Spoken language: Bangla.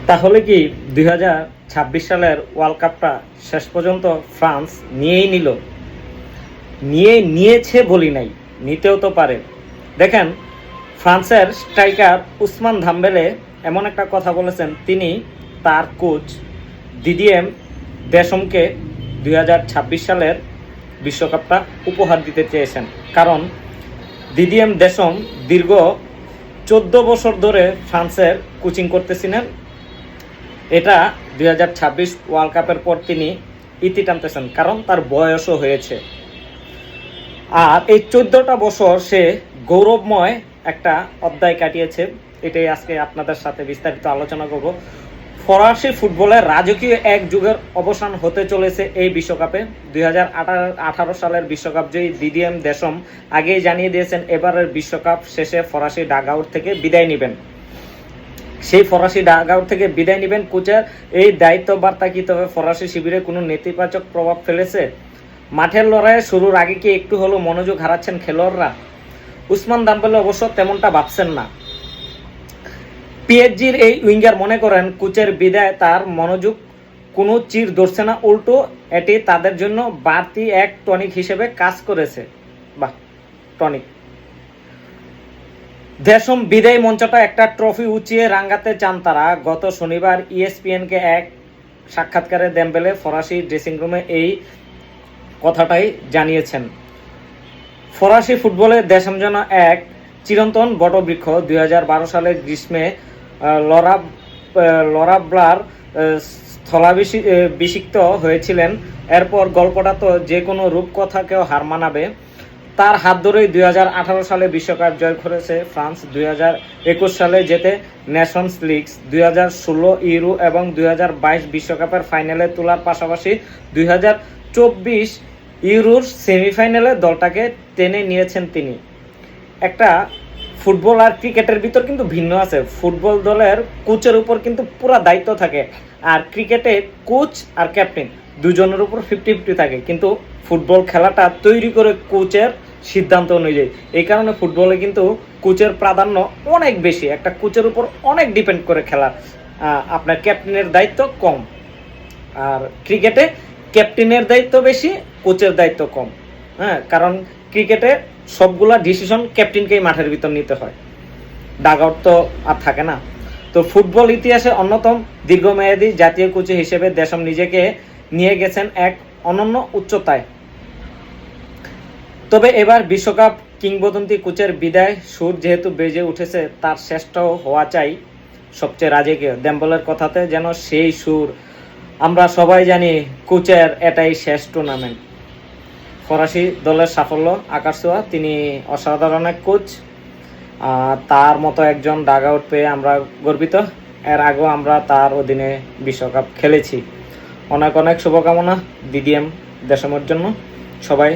তাহলে কি 2026 সালের ওয়ার্ল্ড কাপটা শেষ পর্যন্ত ফ্রান্স নিয়েছে বলি নাই, নিতেও তো পারে। দেখেন, ফ্রান্সের স্ট্রাইকার উসমান দাম্বেলে এমন একটা কথা বলেছেন, তিনি তার কোচ দিদিয়ের দেশমকে 2026 সালের বিশ্বকাপটা উপহার দিতে চেয়েছেন। কারণ দিদিয়ের দেশম দীর্ঘ 14 বছর ধরে ফ্রান্সের কোচিং করতেছিলেন। এটা 2026 ওয়ার্ল্ড কাপের পর তিনি ইতি টানতেছেন, কারণ তার বয়সও হয়েছে। আর এই 14টা বছর সে গৌরবময় একটা অধ্যায় কাটিয়েছে। এটাই আজকে আপনাদের সাথে বিস্তারিত আলোচনা করব। ফরাসি ফুটবলের রাজকীয় এক যুগের অবসান হতে চলেছে এই বিশ্বকাপে। 2018 সালের বিশ্বকাপ জয়ী দিদিয়ের দেশম আগেই জানিয়ে দিয়েছেন এবারের বিশ্বকাপ শেষে ফরাসি ডাগআউট থেকে বিদায় নেবেন। সেই ফরাসি ডাগআউট থেকে বিদায় নেবেন কোচের এই দায়িত্ব বার্তা কি তবে ফরাসি শিবিরে কোনো নেতিবাচক প্রভাব ফেলেছে? মাঠের লড়াইয়ে শুরুর আগে কি একটু হলেও মনোযোগ হারাচ্ছেন খেলোয়াড়রা? উসমান দাম্বেলে অবশ্য তেমনটা ভাবছেন না। পিএসজির এই উইঙ্গার মনে করেন কোচের বিদায় তার মনোযোগ কোনো চির ধরছে না, উল্টো এটি তাদের জন্য বাড়তি এক টনিক হিসেবে কাজ করেছে। বাহ, টনিক। দেশম বিদায় মঞ্চটা একটা ট্রফি উঁচিয়ে রাঙ্গাতে চান তারা। গত শনিবার ইএসপিএনকে এক সাক্ষাৎকারে দেম্বেলে ফরাসি ড্রেসিং রুমে এই কথাটাই জানিয়েছেন। ফরাসি ফুটবলে দেশম যেন এক চিরন্তন বটবৃক্ষ। 2012 সালের গ্রীষ্মে লরাব্লার স্থলাভিষিক্ত হয়েছিলেন। এরপর গল্পটা তো যে কোনো রূপকথাকেও হার মানাবে। তার হাত ধরেই 2018 সালে বিশ্বকাপ জয় করেছে ফ্রান্স। 2021 সালে জেতে নেশনস লিগ, 2016 ইউরো এবং 2022 বিশ্বকাপের ফাইনালে তোলার পাশাপাশি 2024 ইউরোর সেমিফাইনালে দলটাকে টেনে নিয়েছেন তিনি। একটা ফুটবল আর ক্রিকেটের ভিতর কিন্তু ভিন্ন আছে। ফুটবল দলের কোচের উপর কিন্তু পুরো দায়িত্ব থাকে, আর ক্রিকেটে কোচ আর ক্যাপ্টেন দুজনের উপর 50-50 থাকে। কিন্তু ফুটবল খেলাটা তৈরি করে কোচের সিদ্ধান্ত অনুযায়ী। এই কারণে ফুটবলে কিন্তু কোচের প্রাধান্য অনেক বেশি। একটা কোচের উপর অনেক ডিপেন্ড করে খেলার, আপনার ক্যাপ্টেনের দায়িত্ব কম। আর ক্রিকেটে ক্যাপ্টেনের দায়িত্ব বেশি, কোচের দায়িত্ব কম। হ্যাঁ, কারণ ক্রিকেটে সবগুলা ডিসিশন ক্যাপ্টেনকেই মাঠের ভিতর নিতে হয়, ডাগআউট তো আর থাকে না। তো ফুটবল ইতিহাসে অন্যতম দীর্ঘমেয়াদী জাতীয় কোচ হিসেবে দেশম নিজেকে নিয়ে গেছেন এক অনন্য উচ্চতায়। তবে এবার বিশ্বকাপ কিংবদন্তি কোচের বিদায় সুর যেহেতু বেজে উঠেছে, তার শ্রেষ্ঠ হওয়া চাই সবচেয়ে রাজকীয়। দেম্বেলের কথাতে যেন সেই সুর। আমরা সবাই জানি কোচের এটাই শেষ টুর্নামেন্ট। ফরাসি দলের সাফল্য আকাশ ছোঁয়া। তিনি অসাধারণ এক কোচ। তার মতো একজন ডাগআউট পেয়ে আমরা গর্বিত। এর আগেও আমরা তার অধীনে বিশ্বকাপ খেলেছি। অনেক অনেক শুভকামনা দিদিয়ের দেশমের জন্য। সবাই